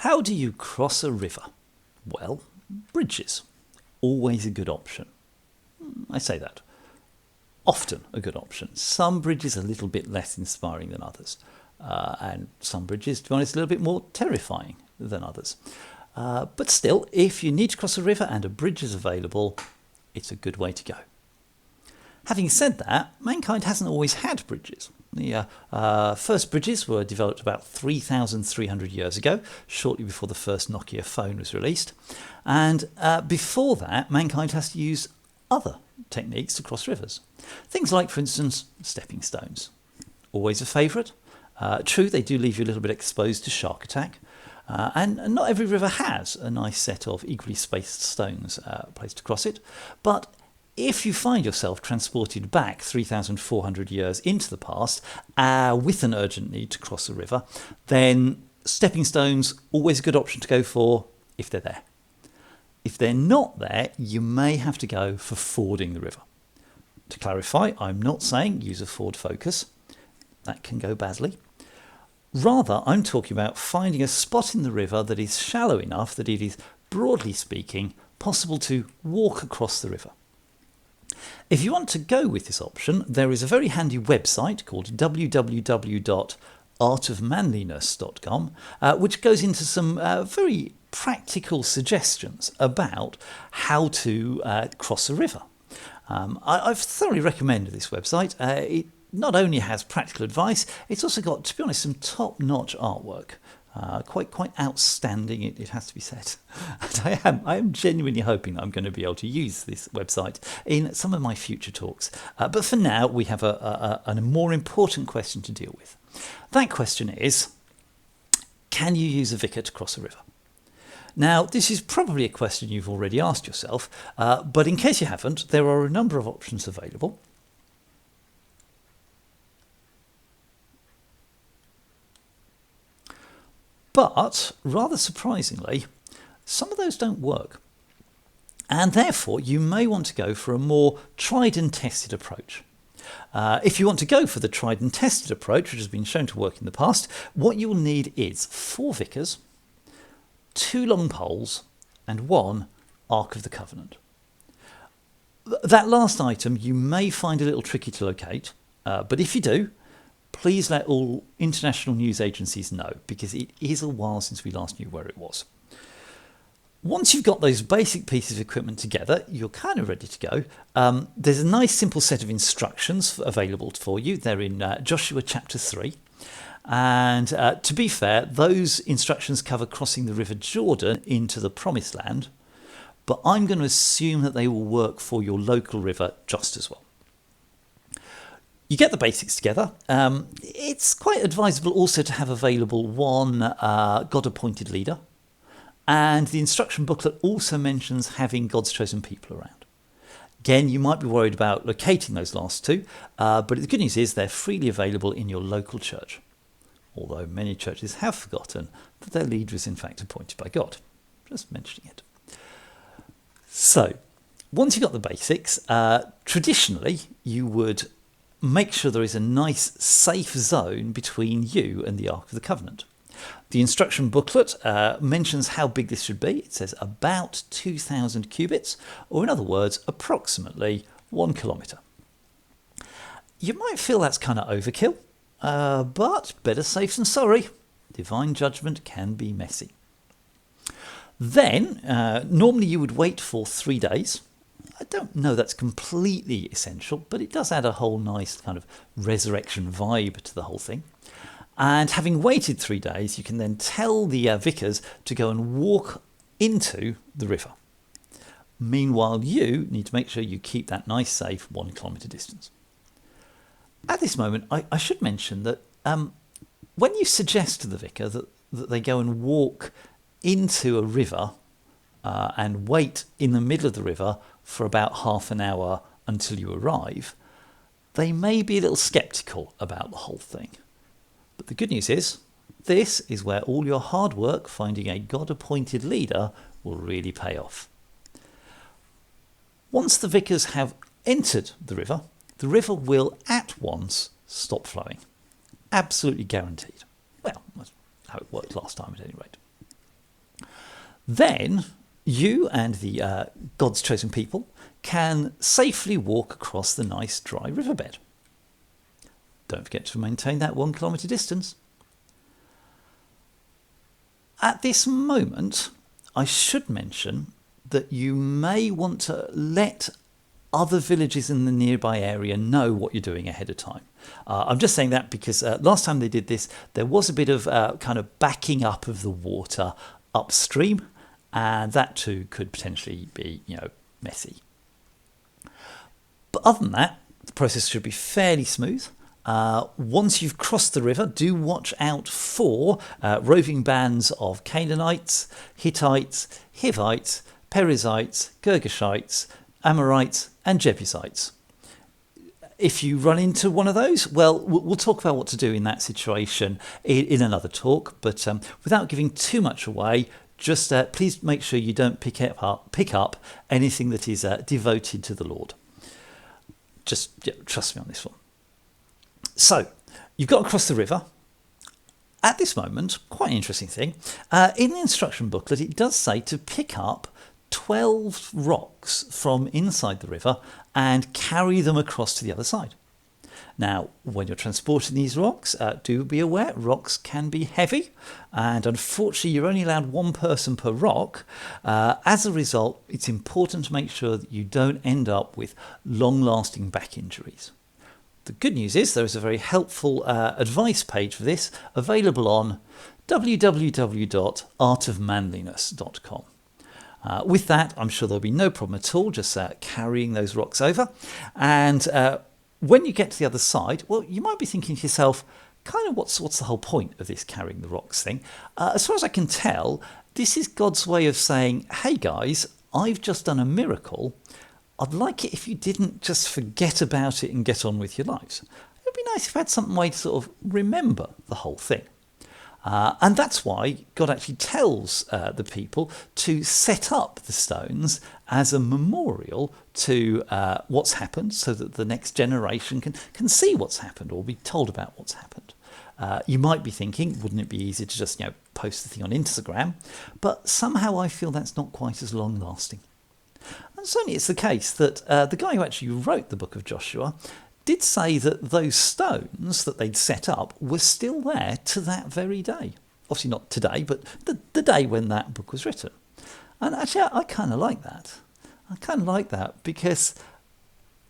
How do you cross a river? Well, bridges. Always a good option. I say that. Often a good option. Some bridges are a little bit less inspiring than others. And some bridges, to be honest, a little bit more terrifying than others. But still, if you need to cross a river and a bridge is available, it's a good way to go. Having said that, mankind hasn't always had bridges. The first bridges were developed about 3,300 years ago, shortly before the first Nokia phone was released. And before that, mankind has to use other techniques to cross rivers. Things like, for instance, stepping stones. Always a favourite. True, they do leave you a little bit exposed to shark attack. And not every river has a nice set of equally spaced stones placed to cross it. But if you find yourself transported back 3,400 years into the past with an urgent need to cross a river, then stepping stones, always a good option to go for if they're there. If they're not there, you may have to go for fording the river. To clarify, I'm not saying use a Ford Focus. That can go badly. Rather, I'm talking about finding a spot in the river that is shallow enough that it is, broadly speaking, possible to walk across the river. If you want to go with this option, there is a very handy website called www.artofmanliness.com, which goes into some very practical suggestions about how to cross a river. I've thoroughly recommended this website. It not only has practical advice, it's also got, to be honest, some top-notch artwork. Quite outstanding, it has to be said. And I am genuinely hoping that I'm going to be able to use this website in some of my future talks. But for now, we have a more important question to deal with. That question is, can you use a vicar to cross a river? Now, this is probably a question you've already asked yourself, but in case you haven't, there are a number of options available. But, rather surprisingly, some of those don't work. And therefore, you may want to go for a more tried and tested approach. If you want to go for the tried and tested approach, which has been shown to work in the past, what you will need is 4 vicars, 2 long poles, and 1 Ark of the Covenant. That last item you may find a little tricky to locate, but if you do, please let all international news agencies know, because it is a while since we last knew where it was. Once you've got those basic pieces of equipment together, you're kind of ready to go. There's a nice simple set of instructions available for you. They're in Joshua chapter 3. And to be fair, those instructions cover crossing the River Jordan into the Promised Land, but I'm going to assume that they will work for your local river just as well. You get the basics together. It's quite advisable also to have available 1 God-appointed leader, and the instruction booklet also mentions having God's chosen people around. Again, you might be worried about locating those last 2, but the good news is they're freely available in your local church, although many churches have forgotten that their leader is in fact appointed by God. Just mentioning it. So, once you've got the basics, traditionally you would make sure there is a nice safe zone between you and the Ark of the Covenant. The instruction booklet mentions how big this should be. It says about 2,000 cubits, or in other words, approximately 1 kilometre. You might feel that's kind of overkill, but better safe than sorry. Divine judgment can be messy. Then, normally you would wait for 3 days. I don't know that's completely essential, but it does add a whole nice kind of resurrection vibe to the whole thing. And having waited 3 days, you can then tell the vicars to go and walk into the river. Meanwhile, you need to make sure you keep that nice, safe 1 kilometre distance. At this moment, I should mention that when you suggest to the vicar that they go and walk into a river and wait in the middle of the river for about half an hour until you arrive, they may be a little sceptical about the whole thing. But the good news is, this is where all your hard work finding a God-appointed leader will really pay off. Once the vicars have entered the river will at once stop flowing. Absolutely guaranteed. Well, that's how it worked last time at any rate. Then you and the God's chosen people can safely walk across the nice dry riverbed. Don't forget to maintain that 1 kilometre distance. At this moment, I should mention that you may want to let other villages in the nearby area know what you're doing ahead of time. I'm just saying that because last time they did this, there was a bit of kind of backing up of the water upstream, and that too could potentially be, messy. But other than that, the process should be fairly smooth. Once you've crossed the river, do watch out for roving bands of Canaanites, Hittites, Hivites, Perizzites, Girgashites, Amorites and Jebusites. If you run into one of those, well, we'll talk about what to do in that situation in another talk, but without giving too much away, just please make sure you don't pick up anything that is devoted to the Lord. Just trust me on this one. So, you've got to cross the river. At this moment, quite an interesting thing, in the instruction booklet it does say to pick up 12 rocks from inside the river and carry them across to the other side. Now, when you're transporting these rocks, do be aware rocks can be heavy, and unfortunately you're only allowed one person per rock. As a result, it's important to make sure that you don't end up with long-lasting back injuries. The good news is there is a very helpful advice page for this available on www.artofmanliness.com. With that, I'm sure there'll be no problem at all, just carrying those rocks over. And when you get to the other side, well, you might be thinking to yourself, kind of what's the whole point of this carrying the rocks thing? As far as I can tell, this is God's way of saying, hey guys, I've just done a miracle. I'd like it if you didn't just forget about it and get on with your lives. It would be nice if you had some way to sort of remember the whole thing. And that's why God actually tells the people to set up the stones as a memorial to what's happened, so that the next generation can see what's happened or be told about what's happened. You might be thinking, wouldn't it be easy to just post the thing on Instagram? But somehow I feel that's not quite as long lasting. And certainly it's the case that the guy who actually wrote the book of Joshua did say that those stones that they'd set up were still there to that very day. Obviously not today, but the day when that book was written. And actually I kind of like that. I kind of like that because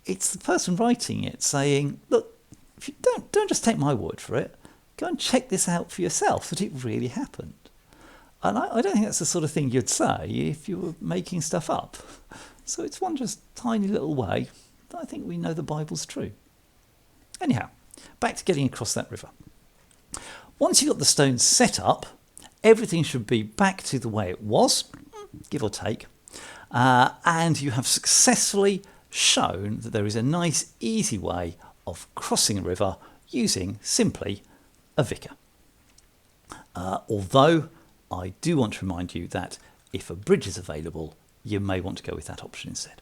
it's the person writing it saying, look, if you don't just take my word for it, go and check this out for yourself, that it really happened. And I don't think that's the sort of thing you'd say if you were making stuff up. So it's one just tiny little way that I think we know the Bible's true. Anyhow, back to getting across that river. Once you've got the stones set up, everything should be back to the way it was, give or take, and you have successfully shown that there is a nice, easy way of crossing a river using simply a vicar. Although I do want to remind you that if a bridge is available, you may want to go with that option instead.